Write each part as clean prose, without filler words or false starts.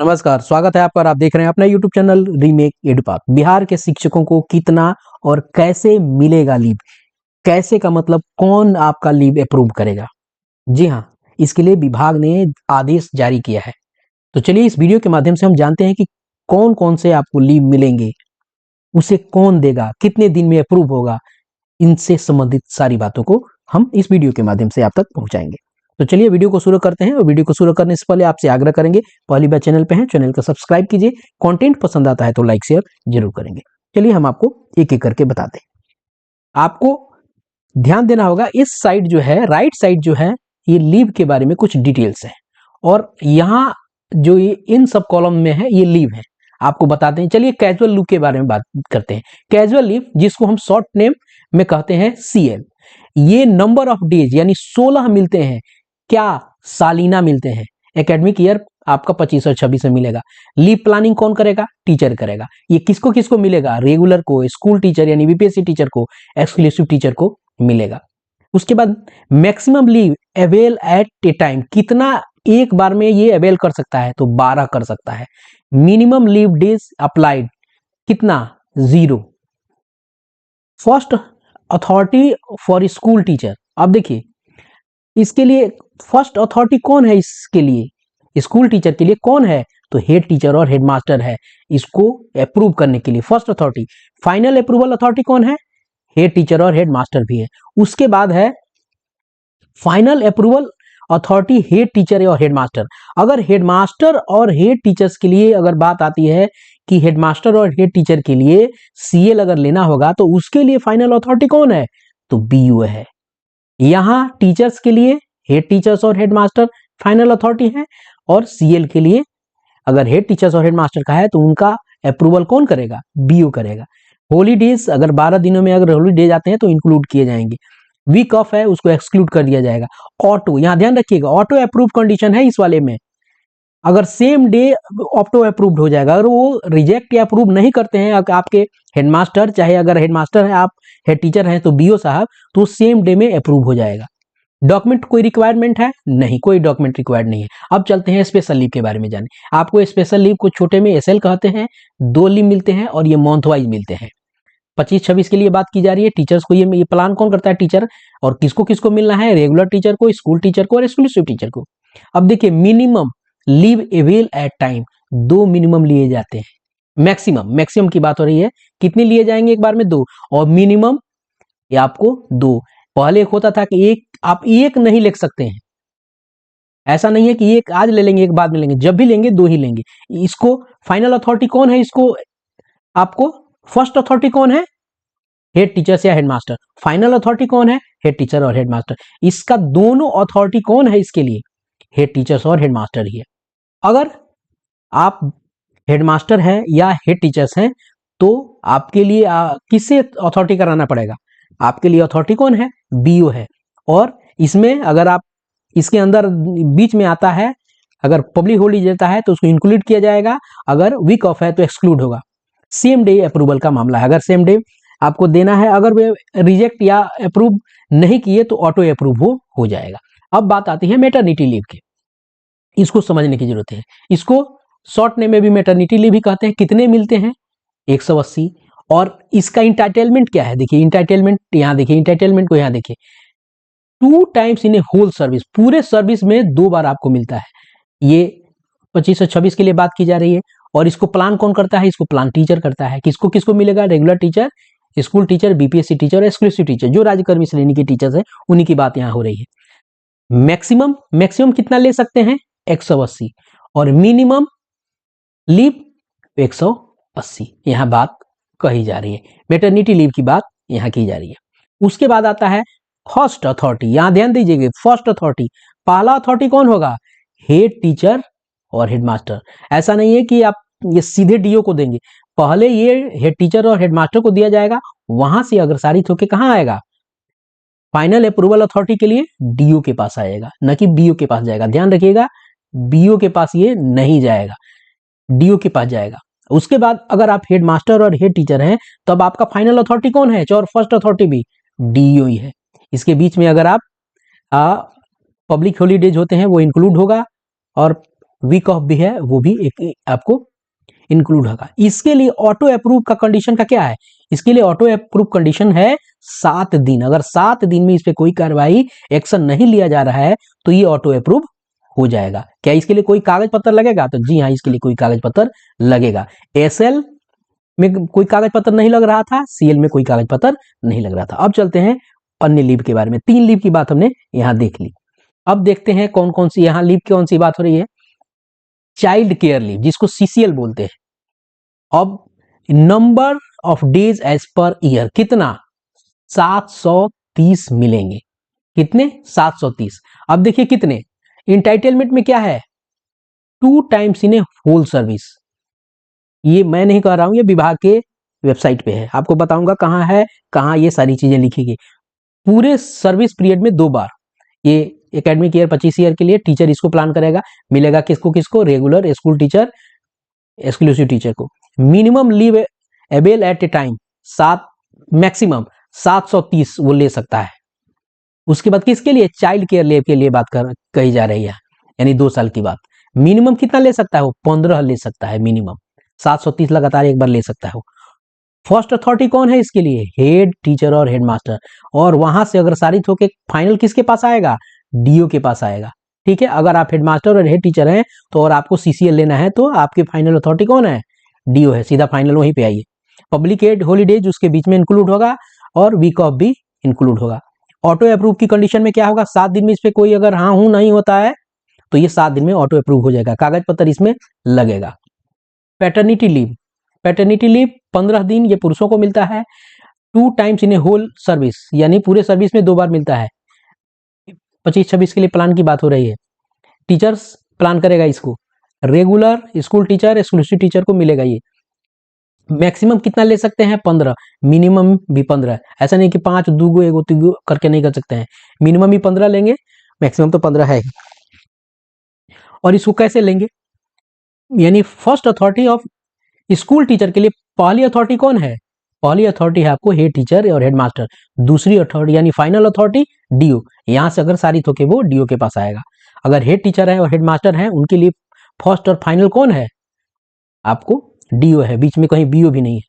नमस्कार, स्वागत है आपका और आप देख रहे हैं अपना YouTube चैनल रीमेक एडुपाथ। बिहार के शिक्षकों को कितना और कैसे मिलेगा लीव? कैसे का मतलब कौन आपका लीव अप्रूव करेगा? जी हाँ, इसके लिए विभाग ने आदेश जारी किया है। तो चलिए इस वीडियो के माध्यम से हम जानते हैं कि कौन-कौन से आपको लीव मिलेंगे, उसे कौन देगा, कितने दिन में अप्रूव होगा, इनसे संबंधित सारी बातों को हम इस वीडियो के माध्यम से आप तक पहुँचाएँगे। तो चलिए वीडियो को शुरू करते हैं और वीडियो को शुरू करने से पहले आपसे आग्रह करेंगे, पहली बार चैनल पे हैं, चैनल को सब्सक्राइब कीजिए, कंटेंट पसंद आता है तो लाइक शेयर जरूर करेंगे। चलिए हम आपको एक-एक करके बताते हैं। आपको ध्यान देना होगा इस साइड जो है, राइट साइड जो है, ये लीव के बारे में कुछ डिटेल्स है और यहाँ जो ये इन सब कॉलम में है ये लीव है। आपको बताते हैं। चलिए कैजुअल लीव के बारे में बात करते हैं। कैजुअल लीव जिसको हम शॉर्ट नेम में कहते हैं CL, ये नंबर ऑफ डेज यानी 16 मिलते हैं। क्या सालीना मिलते हैं? एकेडमिक ईयर आपका 25 और 26 में मिलेगा। लीव प्लानिंग कौन करेगा? टीचर करेगा। ये किसको किसको मिलेगा? रेगुलर को, स्कूल टीचर यानी बीपीएससी टीचर को, एक्सक्लूसिव टीचर को मिलेगा। उसके बाद maximum leave avail at a time, कितना एक बार में ये अवेल कर सकता है? तो 12 कर सकता है। मिनिमम लीव डेज अप्लाइड कितना? 0। First authority for school teacher, अब देखिए इसके लिए फर्स्ट अथॉरिटी कौन है? इसके लिए स्कूल टीचर के लिए कौन है? तो हेड टीचर और हेडमास्टर है इसको अप्रूव करने के लिए first authority. Final approval authority कौन है? हेड टीचर और हेडमास्टर भी है। उसके बाद है final approval authority head teacher और हेडमास्टर। अगर हेडमास्टर और हेड टीचर्स के लिए अगर बात आती है कि हेडमास्टर और हेड टीचर के लिए CL अगर लेना होगा तो उसके लिए फाइनल अथॉरिटी कौन है? तो BO है। यहां टीचर्स के लिए हेड टीचर्स और हेडमास्टर फाइनल अथॉरिटी है और CL के लिए अगर हेड टीचर्स और हेडमास्टर का है तो उनका अप्रूवल कौन करेगा? BO करेगा। हॉलीडेज अगर 12 दिनों में अगर हॉलीडेज आते हैं तो इंक्लूड किए जाएंगे। वीक ऑफ है उसको एक्सक्लूड कर दिया जाएगा। ऑटो, यहां ध्यान रखिएगा, ऑटो अप्रूव कंडीशन है इस वाले में। अगर सेम डे ऑटो अप्रूव्ड हो जाएगा। अगर वो रिजेक्ट या अप्रूव नहीं करते हैं आपके हेडमास्टर, चाहे अगर हेडमास्टर है आप हेड टीचर हैं तो BO साहब, तो सेम डे में अप्रूव हो जाएगा। डॉक्यूमेंट कोई रिक्वायरमेंट है? नहीं, कोई डॉक्यूमेंट रिक्वायर्ड नहीं है। अब चलते हैं स्पेशल लीव के बारे में जाने। आपको स्पेशल लीव को छोटे में SL कहते हैं। 2 लीव मिलते हैं और ये मंथ वाइज मिलते हैं। 25-26 के लिए बात की जा रही है। टीचर्स को ये प्लान कौन करता है? टीचर। और किसको किसको मिलना है? रेगुलर टीचर को, स्कूल टीचर को और एक्सक्लूसिव टीचर को। अब देखिए minimum leave avail at time, 2 minimum लिए जाते हैं। मैक्सिमम की बात हो रही है, कितने लिए जाएंगे एक बार में? 2। और मिनिमम ये आपको 2। पहले एक होता था कि आप एक नहीं ले सकते हैं। ऐसा नहीं है कि एक आज ले लेंगे एक बाद में लेंगे, जब भी लेंगे 2 ही लेंगे। इसको फाइनल अथॉरिटी कौन है? इसको आपको फर्स्ट अथॉरिटी कौन है? हेड टीचर्स या हेडमास्टर। फाइनल अथॉरिटी कौन है? हेड टीचर और हेडमास्टर। इसका दोनों अथॉरिटी कौन है इसके लिए? हेड टीचर्स और हेडमास्टर ही है। अगर आप हेडमास्टर हैं या हेड टीचर्स हैं तो आपके लिए किससे अथॉरिटी कराना पड़ेगा? आपके लिए अथॉरिटी कौन है? BO है। और इसमें अगर आप इसके अंदर बीच में आता है, अगर पब्लिक हॉलीडे देता है तो उसको इंक्लूड किया जाएगा, अगर वीक ऑफ है तो एक्सक्लूड होगा। सेम डे अप्रूवल का मामला है। अगर सेम डे आपको देना है, अगर वे रिजेक्ट या अप्रूव नहीं किए तो ऑटो अप्रूव हो जाएगा। अब बात आती है मैटरनिटी लीव की। इसको समझने की जरूरत है। इसको शॉर्ट नेम में भी मैटरनिटी लीव भी कहते हैं। कितने मिलते हैं? 180। और इसका इंटाइटलमेंट क्या है? देखिए इंटाइटलमेंट यहां देखिए, इंटाइटलमेंट को यहां देखिए, 2 times in a whole service, पूरे सर्विस में 2 बार आपको मिलता है। ये 25 और 26 के लिए बात की जा रही है। और इसको प्लान कौन करता है? इसको प्लान टीचर करता है। किसको किसको मिलेगा? Regular teacher, school teacher, BPSC teacher और एक्सक्लूसिव टीचर, जो राज्यकर्मी श्रेणी के टीचर्स है उन्हीं की बात यहाँ हो रही है। मैक्सिमम कितना ले सकते हैं? 180। और मिनिमम लीव 180 यहां बात कही जा रही है। मैटरनिटी लीव की बात यहां की जा रही है। उसके बाद आता है फर्स्ट अथॉरिटी। यहां ध्यान दीजिएगा, फर्स्ट अथॉरिटी, पहला अथॉरिटी कौन होगा? हेड टीचर और हेडमास्टर। ऐसा नहीं है कि आप ये सीधे DO को देंगे, पहले ये हेड टीचर और हेडमास्टर को दिया जाएगा, वहां से अग्रसारित होकर कहां आएगा? फाइनल अप्रूवल अथॉरिटी के लिए DO के पास आएगा, न कि BO के पास जाएगा। ध्यान रखिएगा, BO के पास ये नहीं जाएगा, DO के पास जाएगा। उसके बाद अगर आप हेडमास्टर और हेड टीचर हैं तब आपका फाइनल अथॉरिटी कौन है? और फर्स्ट अथॉरिटी भी DO ही है। इसके बीच में अगर आप पब्लिक हॉलीडेज होते हैं वो इंक्लूड होगा और वीक ऑफ भी है वो भी एक आपको इंक्लूड होगा। इसके लिए ऑटो अप्रूव का कंडीशन का क्या है? इसके लिए ऑटो अप्रूव कंडीशन है 7 दिन। अगर 7 दिन में इस पे कोई कार्रवाई एक्शन नहीं लिया जा रहा है तो ये ऑटो अप्रूव हो जाएगा। क्या इसके लिए कोई कागज पत्र लगेगा? तो जी हाँ, इसके लिए कोई कागज पत्र लगेगा। एसएल में कोई कागज पत्र नहीं लग रहा था, सीएल में कोई कागज पत्र नहीं लग रहा था। अब चलते हैं अन्य लीव के बारे में। 3 लीव की बात हमने यहां देख ली। अब देखते हैं कौन कौन सी यहां लीव की कौन सी बात हो रही है। चाइल्ड केयर लीव जिसको सीसीएल बोलते हैं। अब number of days as per year कितना? 730 मिलेंगे। कितने? 730। अब देखिए कितने इंटाइटलमेंट में क्या है? 2 times in a whole service. ये मैं नहीं कह रहा हूं, ये विभाग के वेबसाइट पे है। आपको बताऊंगा कहां है, कहां ये सारी चीजें लिखी गई। पूरे सर्विस पीरियड में 2 बार। ये एकेडमिक ईयर 25 ईयर के लिए टीचर इसको प्लान करेगा। मिलेगा किसको किसको? Regular, school teacher, exclusive teacher को। Minimum leave avail at a time 7, maximum 730 वो ले सकता है। उसके बाद किसके लिए? चाइल्ड केयर लीव के लिए बात कही जा रही है, यानी 2 साल की बात। मिनिमम कितना ले सकता है वो? 15 ले सकता है मिनिमम। 730 लगातार एक बार ले सकता है वो। फर्स्ट अथॉरिटी कौन है इसके लिए? हेड टीचर और हेड मास्टर। और वहां से अगर सारित होके फाइनल किसके पास आएगा? डीओ के पास आएगा। ठीक है, अगर आप हेड मास्टर और हेड टीचर हैं तो और आपको सीसीएल लेना है तो आपके फाइनल अथॉरिटी कौन है? डीओ है। सीधा फाइनल वहीं पे आइए। पब्लिक एड हॉलीडेज उसके बीच में इंक्लूड होगा और वीक ऑफ भी इंक्लूड होगा। ऑटो अप्रूव की कंडीशन में क्या होगा? 7 दिन में इस पे कोई अगर हाँ हूं नहीं होता है तो ये 7 दिन में ऑटो अप्रूव हो जाएगा, कागज पत्र इसमें लगेगा। पैटर्निटी लीव, पैटर्निटी लीव 15 दिन ये पुरुषों को मिलता है। 2 times in a whole service, यानी पूरे सर्विस में 2 बार मिलता है। 25-26 के लिए प्लान की बात हो रही है। टीचर्स प्लान करेगा इसको। Regular, school teacher, exclusive teacher को मिलेगा ये। मैक्सिमम कितना ले सकते हैं? 15। मिनिमम भी 15। ऐसा नहीं कि 5 2 1 3 करके नहीं कर सकते हैं। मिनिमम ही 15 लेंगे, मैक्सिमम तो 15 है। और इसको कैसे लेंगे? यानी first authority of school teacher के लिए पहली अथॉरिटी कौन है? पहली अथॉरिटी है आपको हेड टीचर और हेड मास्टर। दूसरी अथॉरिटी यानी फाइनल अथॉरिटी डीओ। यहां से अगर सारित होके वो डीओ के पास आएगा। अगर हेड टीचर है और हेड मास्टर है उनके लिए फर्स्ट और फाइनल कौन है? आपको डीओ है, बीच में कहीं बीओ भी नहीं है।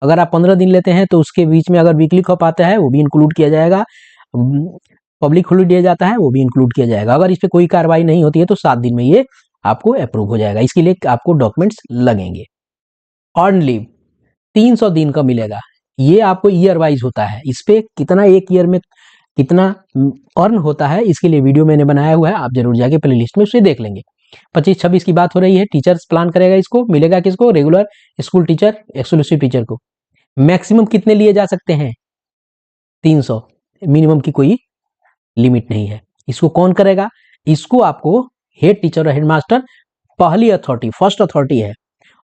अगर आप 15 दिन लेते हैं तो उसके बीच में अगर वीकली खप आता है वो भी इंक्लूड किया जाएगा। पब्लिक हॉलीडे जाता है वो भी इंक्लूड किया जाएगा। अगर इस पर कोई कार्रवाई नहीं होती है तो 7 दिन में ये आपको अप्रूव हो जाएगा। इसके लिए आपको डॉक्यूमेंट्स लगेंगे। अर्न लीव 300 दिन का मिलेगा। ये आपको ईयर वाइज होता है। इस पे कितना एक ईयर में कितना अर्न होता है इसके लिए वीडियो मैंने बनाया हुआ है, आप जरूर जाके प्ले लिस्ट में उसे देख लेंगे। 25-26 की बात हो रही है। टीचर्स प्लान करेगा इसको। मिलेगा किसको? Regular, school teacher, exclusive teacher को। मैक्सिमम कितने लिए जा सकते हैं? 300। मिनिमम की कोई लिमिट नहीं है। इसको कौन करेगा? इसको आपको हेड टीचर और हेड मास्टर पहली अथॉरिटी, फर्स्ट अथॉरिटी है।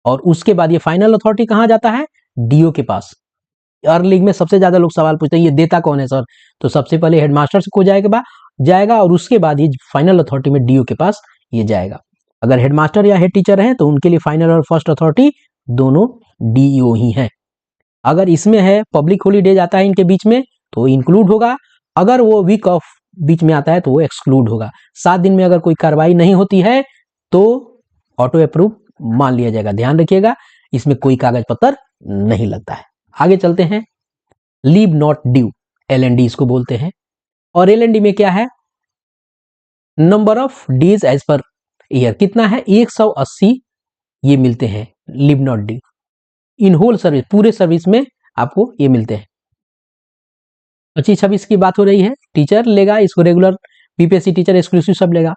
और उसके बाद ये फाइनल अथॉरिटी कहां जाता है? डीओ के पास। अर्न लीव में सबसे ज्यादा लोग सवाल पूछते हैं ये देता कौन है सर? तो सबसे पहले हेडमास्टर को जाएगा और उसके बाद ये फाइनल अथॉरिटी में डीओ के पास ये जाएगा। अगर हेडमास्टर या हेड टीचर है तो उनके लिए फाइनल और फर्स्ट अथॉरिटी दोनों डीओ ही है। अगर इसमें है पब्लिक हॉलीडे जाता है इनके बीच में तो इंक्लूड होगा। अगर वो वीक ऑफ बीच में आता है तो वो एक्सक्लूड होगा। 7 दिन में अगर कोई कार्रवाई नहीं होती है तो ऑटो अप्रूव मान लिया जाएगा। ध्यान रखिएगा इसमें कोई कागज पत्र नहीं लगता है। आगे चलते हैं। लीव नॉट ड्यू, एलएनडी इसको बोलते हैं। और एलएनडी में क्या है? Number of days as per year कितना है? 180 ये मिलते हैं leave not due in whole service, पूरे सर्विस में आपको ये मिलते हैं। 25-26 की बात हो रही है। टीचर लेगा इसको, रेगुलर, बीपीएससी टीचर, एक्सक्लूसिव सब लेगा।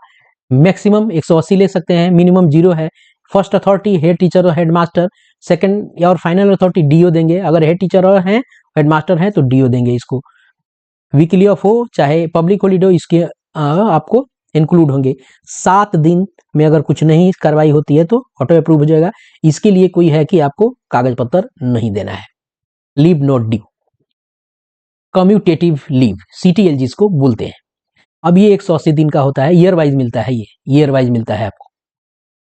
मैक्सिमम 180 ले सकते हैं, मिनिमम 0 है। फर्स्ट अथॉरिटी हेड टीचर और हेड मास्टर, सेकंड और फाइनल अथॉरिटी डीओ देंगे। अगर हेड टीचर और हैं हेड मास्टर हैं तो डीओ देंगे इसको। वीकली ऑफ हो चाहे पब्लिक हॉलीडे हो इसके आपको इंक्लूड होंगे। 7 दिन में अगर कुछ नहीं कार्रवाई होती है तो ऑटो अप्रूव हो जाएगा। इसके लिए कोई है कि आपको कागज पत्र नहीं देना है। Leave not due, commutative leave, CTL जिसको बोलते हैं। अब ये 180 दिन का होता है, ईयर वाइज मिलता है। ये ईयर वाइज मिलता है आपको।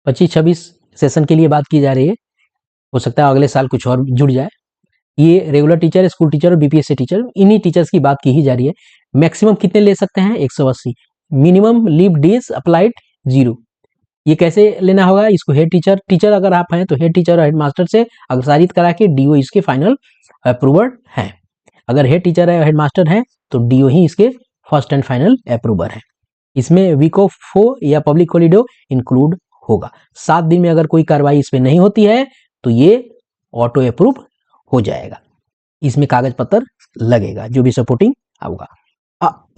25-26 सेशन के लिए बात की जा रही है। हो सकता है अगले साल कुछ और जुड़ जाए। ये रेगुलर टीचर, स्कूल टीचर और बीपीएससी टीचर, इन्हीं टीचर्स की बात की ही जा रही है। मैक्सिमम कितने ले सकते हैं? 180। Minimum leave days applied 0। ये कैसे लेना होगा, इसको हेड टीचर अगर आप हैं तो हेड टीचर और हेड मास्टर से अग्रसारित करा के डीओ इसके फाइनल अप्रूवर हैं। अगर हेड टीचर है हेड मास्टर है तो डीओ ही इसके फर्स्ट एंड फाइनल अप्रूवर है। इसमें वीक ऑफ हो या पब्लिक हॉलीडे इंक्लूड होगा। 7 दिन में अगर कोई कार्रवाई इस पर नहीं होती है तो ये ऑटो अप्रूव हो जाएगा। इसमें कागज पत्र लगेगा जो भी सपोर्टिंग होगा।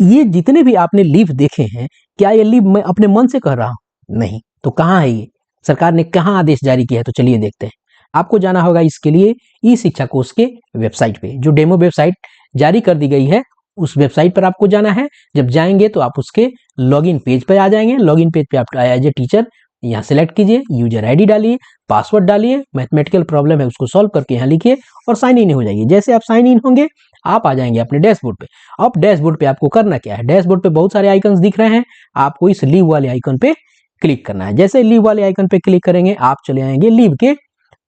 ये जितने भी आपने लीव देखे हैं, क्या ये लीव मैं अपने मन से कह रहा हूं? नहीं। तो कहाँ है ये, सरकार ने कहाँ आदेश जारी किया है? तो चलिए देखते हैं। आपको जाना होगा इसके लिए ई शिक्षा कोष के वेबसाइट पे, जो डेमो वेबसाइट जारी कर दी गई है उस वेबसाइट पर आपको जाना है। जब जाएंगे तो आप उसके लॉगिन पेज पर आ जाएंगे। लॉगिन पेज पे आप एज ए टीचर यहाँ सेलेक्ट कीजिए, यूजर आईडी डालिए, पासवर्ड डालिए, मैथमेटिकल प्रॉब्लम है उसको सॉल्व करके यहाँ लिखिए और साइन इन हो जाइए। जैसे आप साइन इन होंगे आप आ जाएंगे अपने डैशबोर्ड पे। अब डैशबोर्ड पे आपको करना क्या है, डैशबोर्ड पे बहुत सारे आइकन्स दिख रहे हैं, आपको इस लीव वाले आइकन पे क्लिक करना है। जैसे लीव वाले आइकन पे क्लिक करेंगे आप चले आएंगे लीव के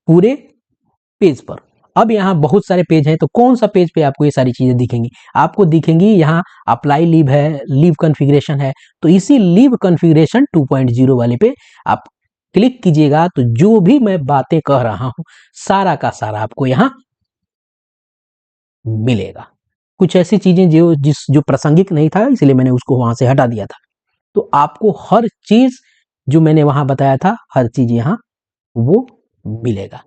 पूरे पेज पर। अब यहाँ बहुत सारे पेज हैं, तो कौन सा पेज पे आपको ये सारी चीजें दिखेंगी? आपको दिखेंगी यहाँ अप्लाई लीव है, लीव कॉन्फ़िगरेशन है, तो इसी लीव कॉन्फ़िगरेशन 2.0 वाले पे आप क्लिक कीजिएगा तो जो भी मैं बातें कह रहा हूं सारा का सारा आपको यहाँ मिलेगा। कुछ ऐसी चीजें जो प्रासंगिक नहीं था इसलिए मैंने उसको वहां से हटा दिया था। तो आपको हर चीज जो मैंने वहां बताया था हर चीज यहाँ वो मिलेगा।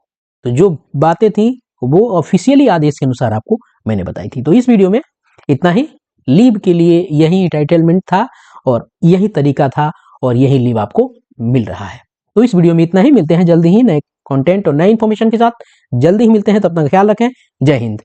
तो जो बातें थी वो ऑफिशियली आदेश के अनुसार आपको मैंने बताई थी। तो इस वीडियो में इतना ही। लीव के लिए यही टाइटलमेंट था और यही तरीका था और यही लीव आपको मिल रहा है। तो इस वीडियो में इतना ही। मिलते हैं जल्दी ही नए कंटेंट और नए इंफॉर्मेशन के साथ। जल्दी ही मिलते हैं, तब तक ख्याल रखें। जय हिंद।